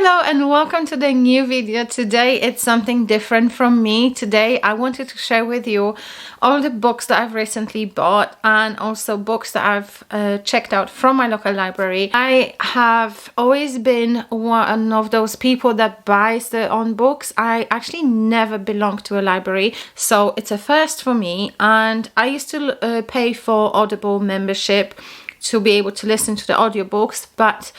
Hello and welcome to the new video. Today it's something different from me. Today I wanted to share with you all the books that I've recently bought and also books that I've checked out from my local library. I have always been one of those people that buys their own books. I actually never belonged to a library, so it's a first for me, and I used to pay for Audible membership to be able to listen to the audiobooks, but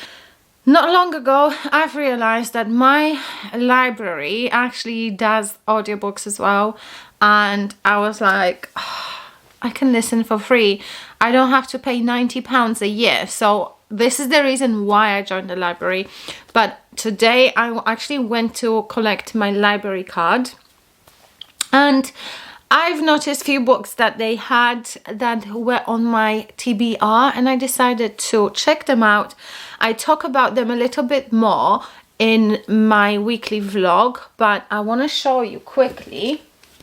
not long ago, I've realized that my library actually does audiobooks as well. And I was like, oh, I can listen for free. I don't have to pay £90 a year. So this is the reason why I joined the library. But today I actually went to collect my library card. And I've noticed a few books that they had that were on my TBR, and I decided to check them out. I talk about them a little bit more in my weekly vlog, but I want to show you quickly.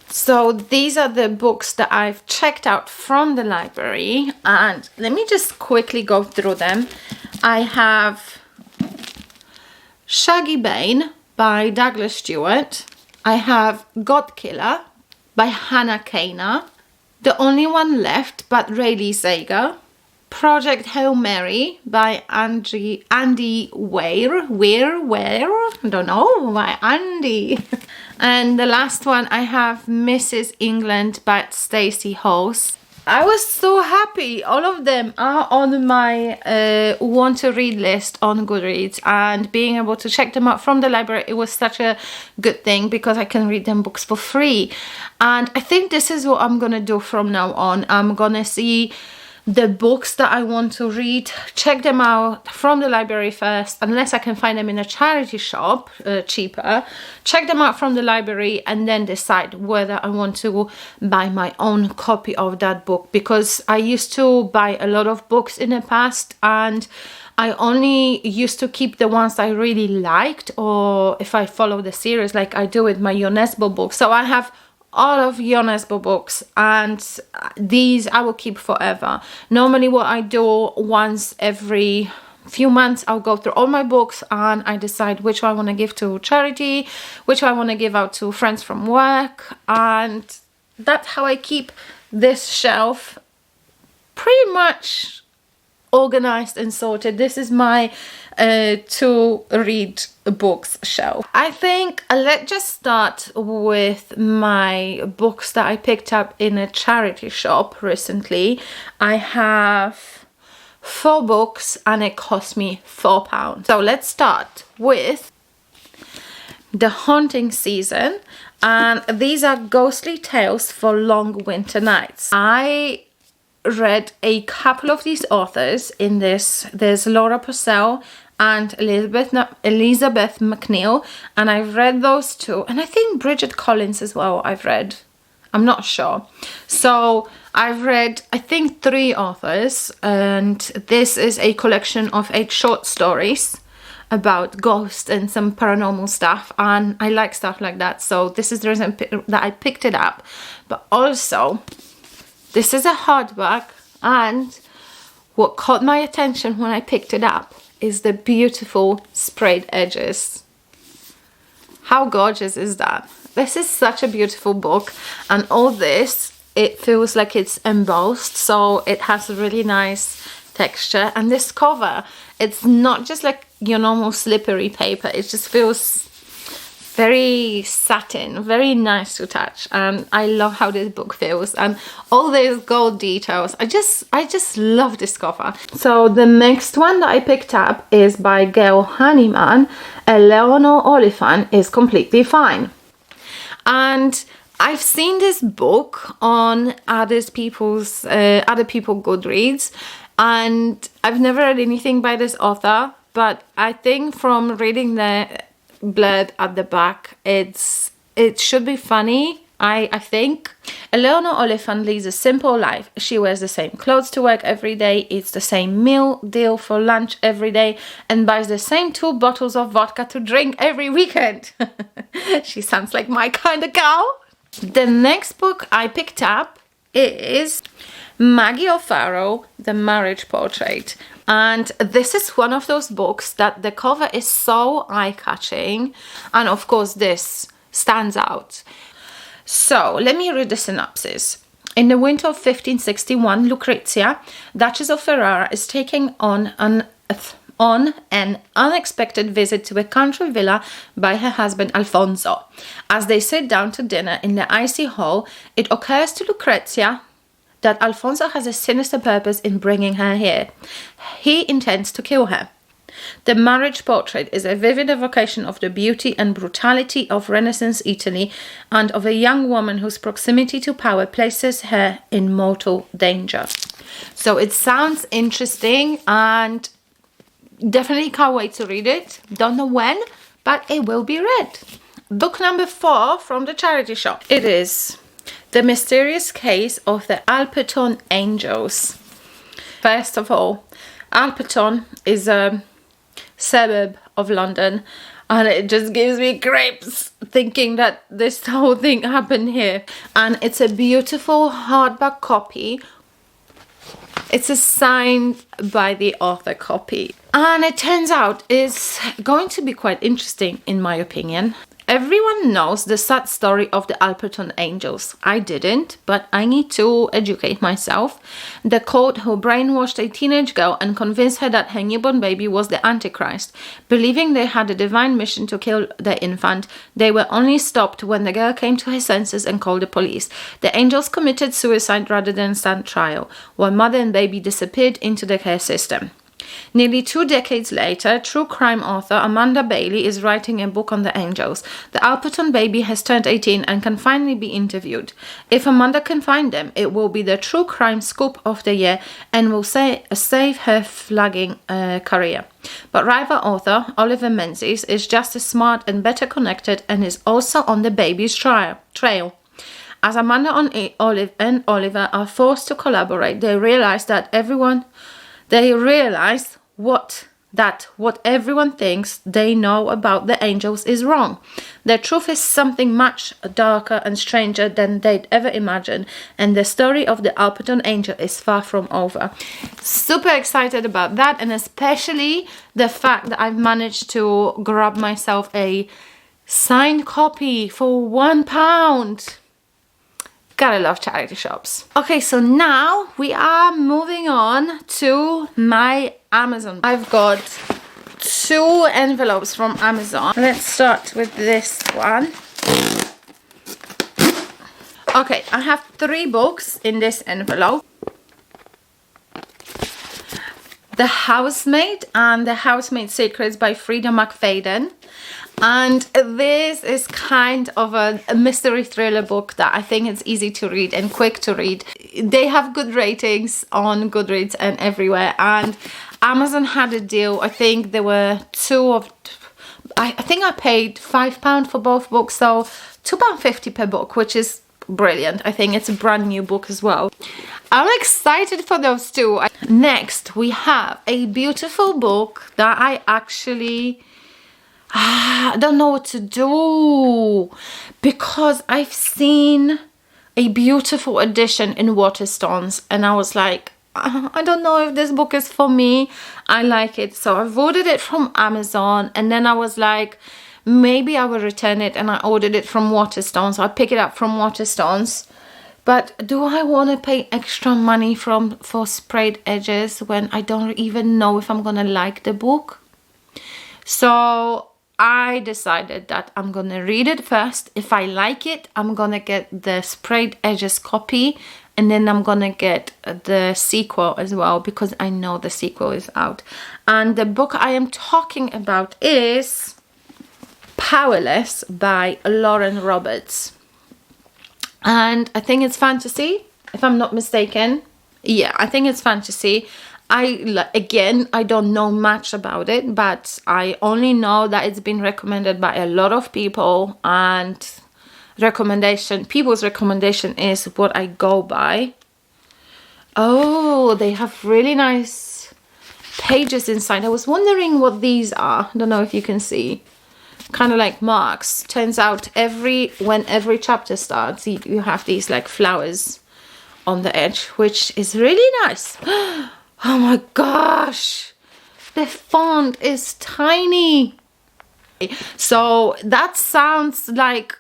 So these are the books that I've checked out from the library, and let me just quickly go through them. I have Shaggy Bane by Douglas Stewart. I have God Killer by Hanna. The Only One Left by Rayleigh Zager. Project Hail Mary by Andy Weir. I don't know, by Andy. And the last one I have Mrs. England by Stacey Hawes. I was so happy. All of them are on my want to read list on Goodreads, and being able to check them out from the library, it was such a good thing because I can read them books for free. And I think this is what I'm gonna do from now on. I'm gonna see the books that I want to read, check them out from the library first, unless I can find them in a charity shop cheaper, check them out from the library, and then decide whether I want to buy my own copy of that book, because I used to buy a lot of books in the past and I only used to keep the ones I really liked, or if I follow the series like I do with my UNESCO books. So I have all of UNESCO books, and these I will keep forever. Normally what I do, once every few months I'll go through all my books and I decide which I want to give to charity, which I want to give out to friends from work, and that's how I keep this shelf pretty much organized and sorted. This is my to read books shelf. I think let's just start with my books that I picked up in a charity shop recently. I have 4 books and it cost me £4. So let's start with The Haunting Season, and these are ghostly tales for long winter nights. I read a couple of these authors in this. There's Laura Purcell and Elizabeth McNeil, and I've read those two, and I think Bridget Collins as well I've read. I'm not sure. So I've read, I think, 3 authors, and this is a collection of 8 short stories about ghosts and some paranormal stuff, and I like stuff like that, so this is the reason that I picked it up. But also, this is a hardback, and what caught my attention when I picked it up is the beautiful sprayed edges. How gorgeous is that? This is such a beautiful book, and all this, it feels like it's embossed, so it has a really nice texture. And this cover, it's not just like your normal slippery paper, it just feels very satin, very nice to touch, and I love how this book feels, and all these gold details. I just love this cover. So the next one that I picked up is by Gail Honeyman. Eleanor Oliphant is Completely Fine, and I've seen this book on other people's Goodreads, and I've never read anything by this author, but I think from reading the blurb at the back, it should be funny. I think. Eleanor Oliphant leads a simple life. She wears the same clothes to work every day, eats the same meal deal for lunch every day, and buys the same 2 bottles of vodka to drink every weekend. She sounds like my kind of gal. The next book I picked up is Maggie O'Farrell, The Marriage Portrait. And this is one of those books that the cover is so eye-catching, and of course this stands out. So let me read the synopsis. In the winter of 1561, Lucrezia, Duchess of Ferrara, is taken on an unexpected visit to a country villa by her husband Alfonso. As they sit down to dinner in the icy hall, it occurs to Lucrezia that Alfonso has a sinister purpose in bringing her here. He intends to kill her. The marriage portrait is a vivid evocation of the beauty and brutality of Renaissance Italy and of a young woman whose proximity to power places her in mortal danger. So it sounds interesting and definitely can't wait to read it. Don't know when, but it will be read. Book number 4 from the charity shop. It is The Mysterious Case of the Alperton Angels. First of all, Alperton is a suburb of London, and it just gives me grapes thinking that this whole thing happened here. And it's a beautiful hardback copy. It's a signed by the author copy, and it turns out it's going to be quite interesting in my opinion. Everyone knows the sad story of the Alperton Angels. I didn't, but I need to educate myself. The cult who brainwashed a teenage girl and convinced her that her newborn baby was the Antichrist. Believing they had a divine mission to kill the infant, they were only stopped when the girl came to her senses and called the police. The angels committed suicide rather than stand trial, while mother and baby disappeared into the care system. Nearly 2 decades later, true crime author Amanda Bailey is writing a book on the angels. The Alperton baby has turned 18 and can finally be interviewed. If Amanda can find them, it will be the true crime scoop of the year and will save her flagging career. But rival author Oliver Menzies is just as smart and better connected and is also on the baby's trail. As Amanda and Oliver are forced to collaborate, they realize what everyone thinks they know about the angels is wrong. The truth is something much darker and stranger than they'd ever imagined, and the story of the Alperton Angel is far from over. Super excited about that, and especially the fact that I've managed to grab myself a signed copy for £1. Gotta love charity shops. Okay, so now we are moving on to my Amazon. I've got 2 envelopes from Amazon. Let's start with this one. Okay, I have 3 books in this envelope. The Housemaid and The Housemaid Secrets by Frida McFadden. And this is kind of a mystery thriller book that I think it's easy to read and quick to read. They have good ratings on Goodreads and everywhere. And Amazon had a deal. I think there were 2 of... I think I paid £5 for both books. So £2.50 per book, which is brilliant. I think it's a brand new book as well. I'm excited for those 2. Next, we have a beautiful book that I actually... I don't know what to do because I've seen a beautiful edition in Waterstones and I was like, I don't know if this book is for me. I like it, so I ordered it from Amazon, and then I was like, maybe I will return it, and I ordered it from Waterstones. So I pick it up from Waterstones. But do I want to pay extra money for sprayed edges when I don't even know if I'm gonna like the book? So I decided that I'm gonna read it first. If I like it, I'm gonna get the sprayed edges copy, and then I'm gonna get the sequel as well because I know the sequel is out. And the book I am talking about is Powerless by Lauren Roberts. And I think it's fantasy, if I'm not mistaken. Yeah, I think it's fantasy. I don't know much about it, but I only know that it's been recommended by a lot of people, and people's recommendation is what I go by. Oh, they have really nice pages inside. I was wondering what these are. I don't know if you can see. Kind of like marks. Turns out when every chapter starts, you have these like flowers on the edge, which is really nice. Oh my gosh, the font is tiny. So that sounds like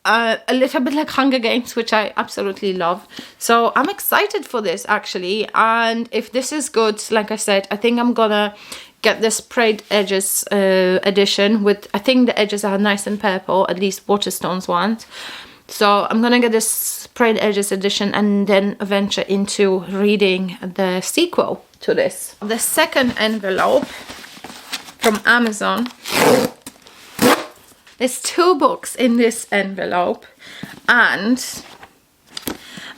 a little bit like Hunger Games, which I absolutely love. So I'm excited for this actually. And if this is good, like I said, I think I'm gonna get the sprayed edges edition with, I think the edges are nice and purple, at least Waterstone's ones. So I'm gonna get this sprayed edges edition and then venture into reading the sequel to this. The second envelope from Amazon. There's 2 books in this envelope, and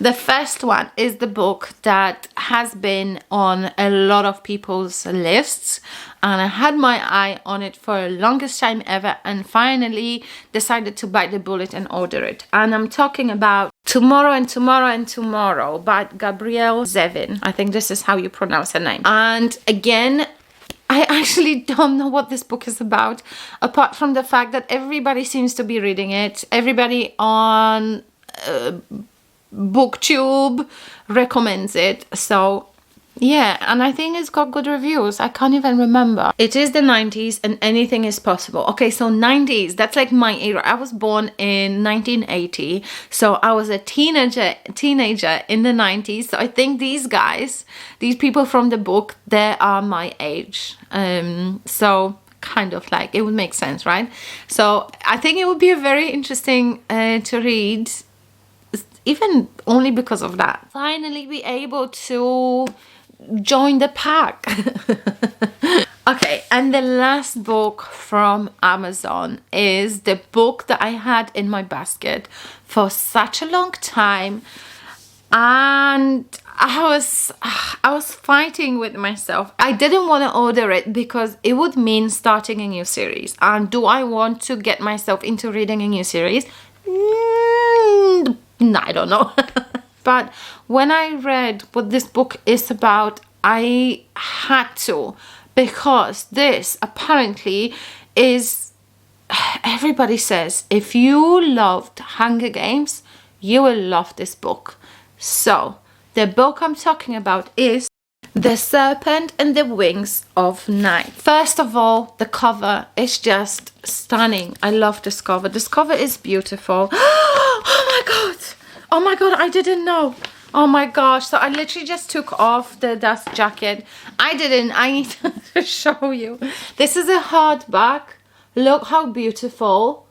the first one is the book that has been on a lot of people's lists, and I had my eye on it for the longest time ever and finally decided to bite the bullet and order it. And I'm talking about Tomorrow and Tomorrow and Tomorrow by Gabrielle Zevin. I think this is how you pronounce her name. And again, I actually don't know what this book is about, apart from the fact that everybody seems to be reading it. Everybody on BookTube recommends it. So yeah, and I think it's got good reviews. I can't even remember. It is the 90s and anything is possible. Okay, so 90s, that's like my era. I was born in 1980, so I was a teenager in the 90s. So I think these guys, these people from the book, they are my age. So kind of like, it would make sense, right? So I think it would be a very interesting to read, even only because of that. Finally be able to join the pack. Okay, and the last book from Amazon is the book that I had in my basket for such a long time, and I was fighting with myself. I didn't want to order it because it would mean starting a new series, and do I want to get myself into reading a new series? No, I don't know. But when I read what this book is about, I had to, because this apparently is, everybody says, if you loved Hunger Games, you will love this book. So the book I'm talking about is The Serpent and the Wings of Night. First of all, the cover is just stunning. I love this cover. This cover is beautiful. Oh my god! Oh my god, I didn't know. Oh my gosh, so I literally just took off the dust jacket. I need to show you. This is a hardback. Look how beautiful.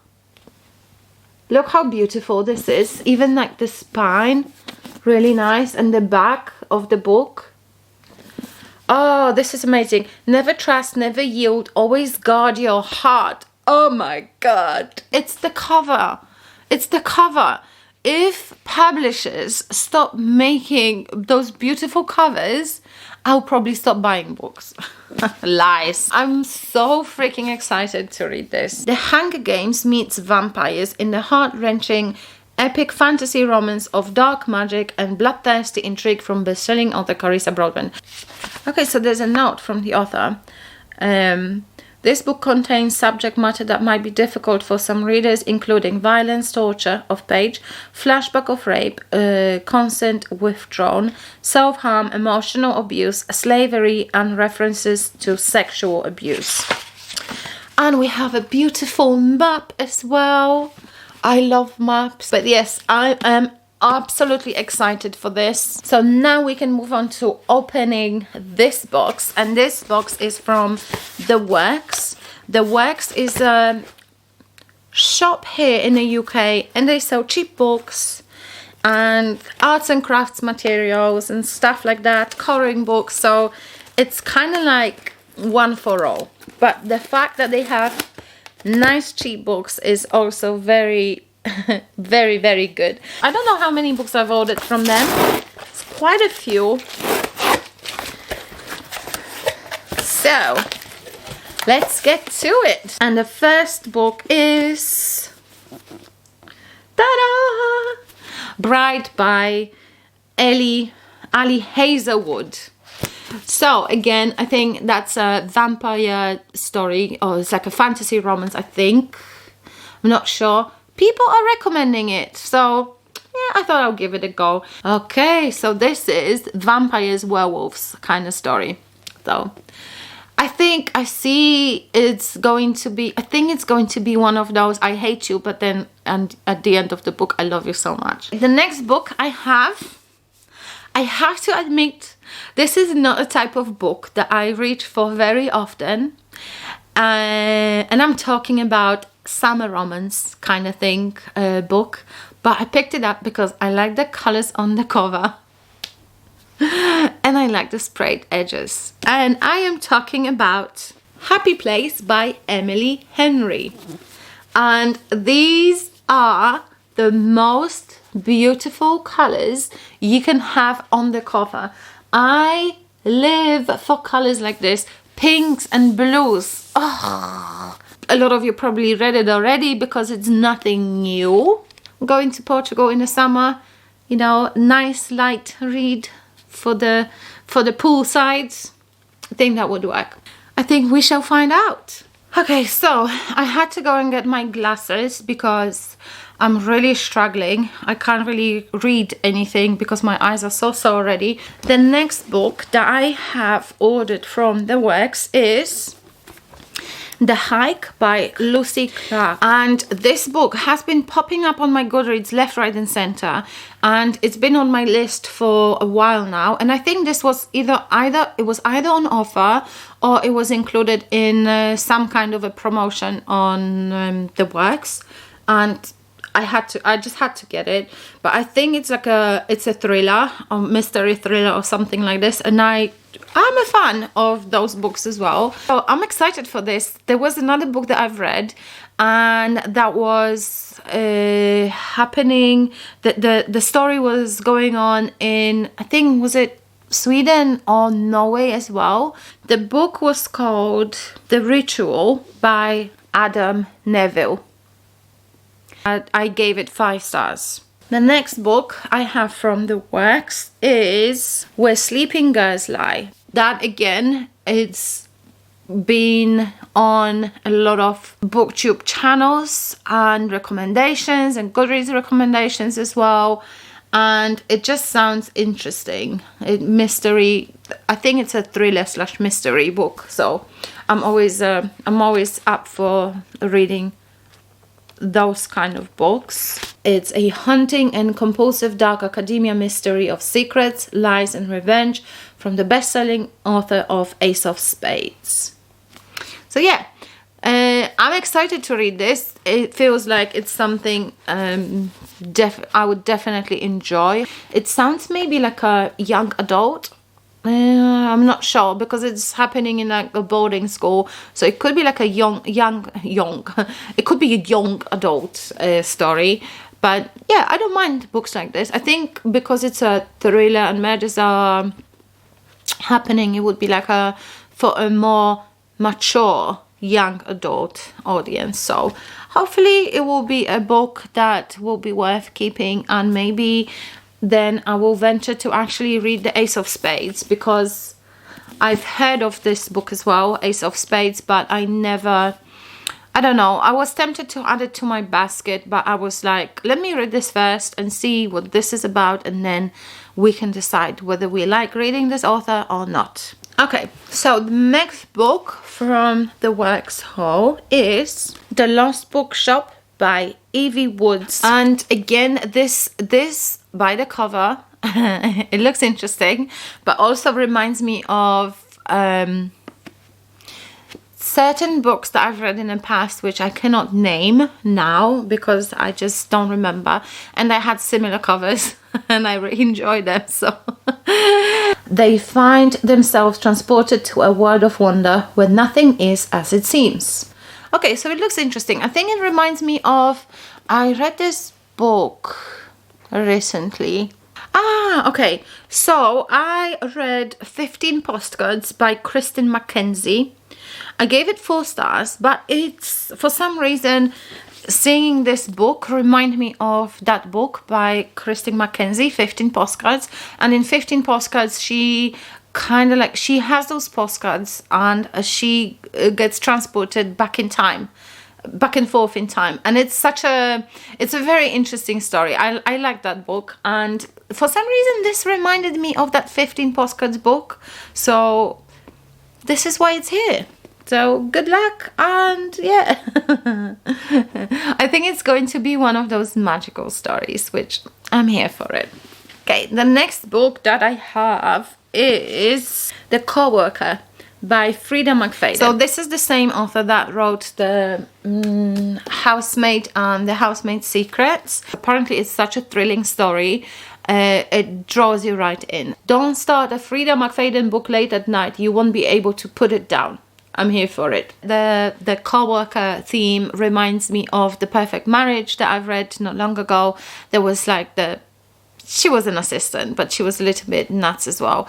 Look how beautiful this is. Even like the spine, really nice. And the back of the book. Oh, this is amazing. Never trust, never yield, always guard your heart. Oh my god. It's the cover. It's the cover. If publishers stop making those beautiful covers, I'll probably stop buying books. Lies. I'm so freaking excited to read this. The Hunger Games meets vampires in the heart-wrenching epic fantasy romance of dark magic and bloodthirsty intrigue from best-selling author Carissa Broadbent. Okay, so there's a note from the author. This book contains subject matter that might be difficult for some readers, including violence, torture of page, flashback of rape, consent withdrawn, self-harm, emotional abuse, slavery, and references to sexual abuse. And we have a beautiful map as well. I love maps. But yes, I am absolutely excited for this. So now we can move on to opening this box, and this box is from The Works. The Works is a shop here in the UK, and they sell cheap books and arts and crafts materials and stuff like that, coloring books. So it's kind of like one for all, but the fact that they have nice cheap books is also very very, very good. I don't know how many books I've ordered from them. It's quite a few. So let's get to it. And the first book is ta-da! Bride by Ali Hazelwood. So again, I think that's a vampire story, or it's like a fantasy romance, I think. I'm not sure. People are recommending it, so I thought I'll give it a go. Okay, so this is vampires, werewolves kind of story. So I think I see it's going to be, I think it's going to be one of those I hate you, but then and at the end of the book I love you so much. The next book I have to admit, this is not a type of book that I read for very often, and I'm talking about summer romance kind of thing book, but I picked it up because I like the colors on the cover and I like the sprayed edges, and I am talking about Happy Place by Emily Henry. And these are the most beautiful colors you can have on the cover. I live for colors like this, pinks and blues. Oh, a lot of you probably read it already because it's nothing new. Going to Portugal in the summer, you know, nice light read for the poolsides. I think that would work. I think we shall find out. Okay, so I had to go and get my glasses because I'm really struggling. I can't really read anything because my eyes are so sore already. The next book that I have ordered from the works is The Hike by Lucy Clark, and this book has been popping up on my Goodreads left, right and center, and it's been on my list for a while now, and I think this was either on offer or it was included in some kind of a promotion on the works, and I just had to get it. But I think it's like it's a thriller or mystery thriller or something like this, and I'm a fan of those books as well. So I'm excited for this. There was another book that I've read, and that was happening. The story was going on in, I think, was it Sweden or Norway as well. The book was called The Ritual by Adam Neville. I gave it 5 stars. The next book I have from the works is Where Sleeping Girls Lie. That again, it's been on a lot of booktube channels and recommendations and Goodreads recommendations as well, and it just sounds interesting. Mystery, I think it's a thriller / mystery book, so I'm always up for reading those kind of books. It's a haunting and compulsive dark academia mystery of secrets, lies and revenge from the best-selling author of Ace of Spades. So yeah, I'm excited to read this. It feels like it's something I would definitely enjoy. It sounds maybe like a young adult. I'm not sure because it's happening in like a boarding school, so it could be like a young it could be a young adult story. But yeah, I don't mind books like this. I think because it's a thriller and murders are happening, it would be like for a more mature young adult audience. So hopefully it will be a book that will be worth keeping, and maybe then I will venture to actually read the Ace of Spades, because I've heard of this book as well, Ace of Spades, but I don't know, I was tempted to add it to my basket, but I was like, let me read this first and see what this is about, and then we can decide whether we like reading this author or not. Okay, so the next book from the works haul is The Lost Bookshop by Evie Woods, and again, this by the cover it looks interesting, but also reminds me of certain books that I've read in the past, which I cannot name now because I just don't remember, and they had similar covers and I really enjoy them. So they find themselves transported to a world of wonder where nothing is as it seems. Okay, so it looks interesting. I think it reminds me of, I read this book recently. Okay, so I read 15 Postcards by Kristen Mackenzie. I gave it 4 stars, but it's, for some reason, seeing this book remind me of that book by Kristen Mackenzie, 15 Postcards. And in 15 Postcards, she kind of like, she has those postcards and she gets transported back in time back and forth in time, and it's a very interesting story. I like that book, and for some reason this reminded me of that 15 postcards book, so this is why it's here. So good luck, and yeah. I think it's going to be one of those magical stories, which I'm here for it. Okay, the next book that I have is The Coworker by Frida McFadden. So this is the same author that wrote the Housemaid and the Housemaid's Secrets. Apparently it's such a thrilling story. It draws you right in. Don't start a Frida McFadden book late at night. You won't be able to put it down. I'm here for it. The co-worker theme reminds me of The Perfect Marriage that I've read not long ago. There was like she was an assistant, but she was a little bit nuts as well.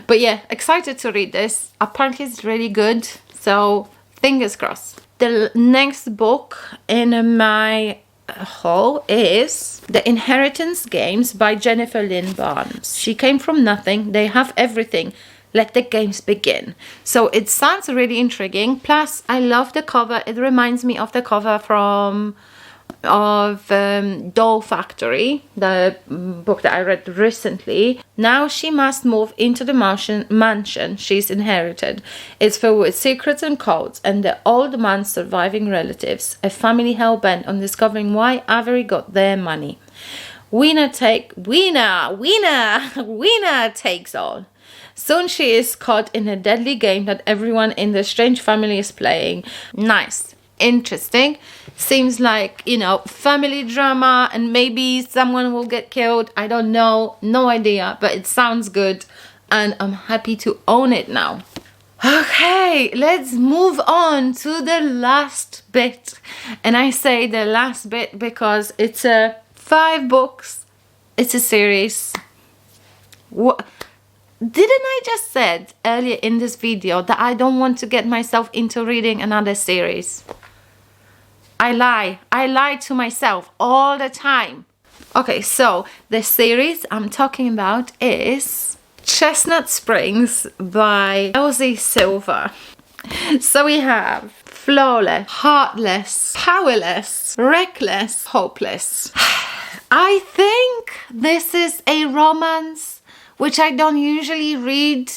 But yeah, excited to read this. Apparently it's really good, so fingers crossed. The next book in my haul is The Inheritance Games by Jennifer Lynn Barnes. She came from nothing. They have everything. Let the games begin. So it sounds really intriguing. Plus, I love the cover. It reminds me of the cover of Doll Factory, the book that I read recently. Now she must move into the mansion she's inherited. It's filled with secrets and codes and the old man's surviving relatives, a family hell-bent on discovering why Avery got their money. Winner takes all. Soon she is caught in a deadly game that everyone in the strange family is playing. Nice. Interesting. Seems like, family drama, and maybe someone will get killed. I don't know. No idea. But it sounds good. And I'm happy to own it now. Okay, let's move on to the last bit. And I say the last bit because it's 5 books. It's a series. What? Didn't I just said earlier in this video that I don't want to get myself into reading another series? I lie to myself all the time. Okay, so the series I'm talking about is Chestnut Springs by Elsie Silver. So we have flawless, heartless, powerless, reckless, hopeless. I think this is a romance, which I don't usually read,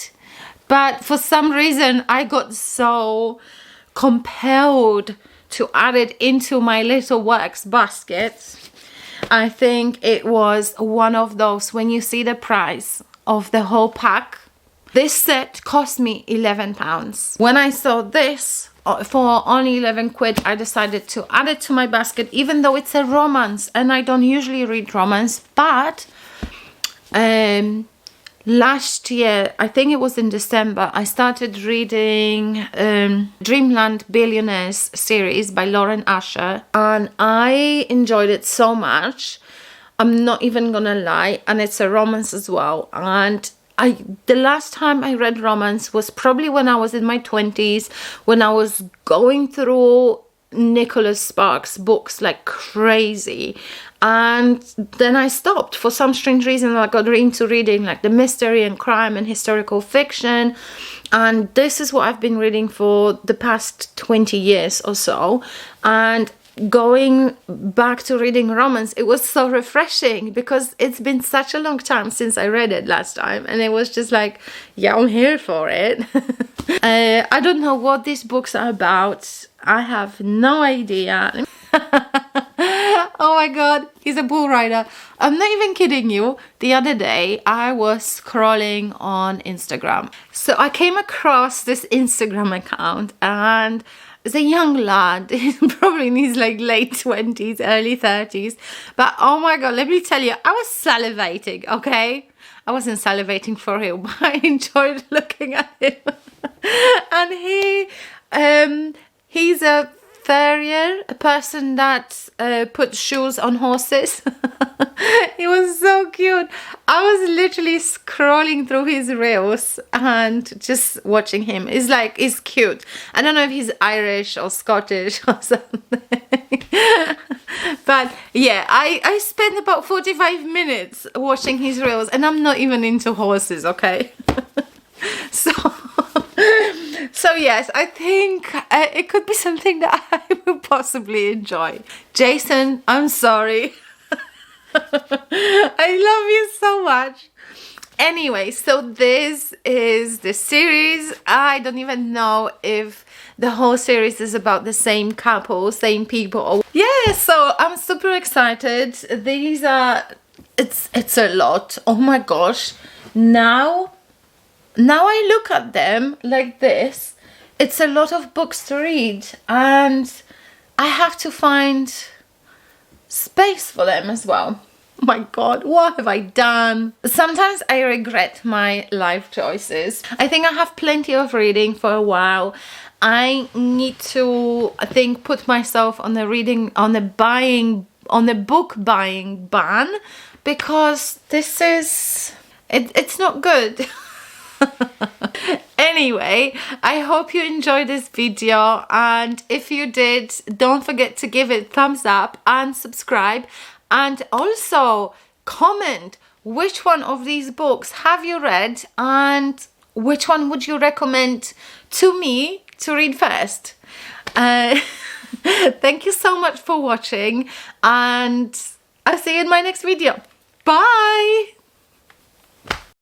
but for some reason I got so compelled to add it into my little works basket. I think it was one of those when you see the price of the whole pack. This set cost me £11. When I saw this for only 11 quid, I decided to add it to my basket, even though it's a romance and I don't usually read romance. But last year, I think it was in December, I started reading Dreamland Billionaires series by Lauren Asher, and I enjoyed it so much. I'm not even gonna lie, and it's a romance as well. And the last time I read romance was probably when I was in my 20s, when I was going through Nicholas Sparks books like crazy, and then I stopped for some strange reason. I got into reading like the mystery and crime and historical fiction, and this is what I've been reading for the past 20 years or so. And going back to reading romance, it was so refreshing because it's been such a long time since I read it last time, and it was just like, yeah, I'm here for it. I don't know what these books are about. I have no idea. Oh my god, he's a bull rider. I'm not even kidding you. The other day I was scrolling on Instagram, so I came across this Instagram account, and it's a young lad. He's probably in his like late 20s, early 30s. But oh my god, let me tell you, I was salivating, okay? I wasn't salivating for him, but I enjoyed looking at him. And he's a farrier, a person that puts shoes on horses. He was so cute. I was literally scrolling through his reels and just watching him. He's cute. I don't know if he's Irish or Scottish or something. But yeah, I spent about 45 minutes watching his reels, and I'm not even into horses, okay? So So yes, I think it could be something that I will possibly enjoy. Jason, I'm sorry. I love you so much. Anyway, so this is the series. I don't even know if the whole series is about the same couple, same people. Yeah, so I'm super excited. These are, it's a lot. Oh my gosh. Now I look at them like this. It's a lot of books to read, and I have to find space for them as well. Oh my god, what have I done? Sometimes I regret my life choices. I think I have plenty of reading for a while. I need to, I think, put myself on the reading, on the book buying ban, because this is, it's not good. Anyway, I hope you enjoyed this video, and if you did, don't forget to give it a thumbs up and subscribe, and also comment which one of these books have you read and which one would you recommend to me to read first. Thank you so much for watching, and I'll see you in my next video. Bye!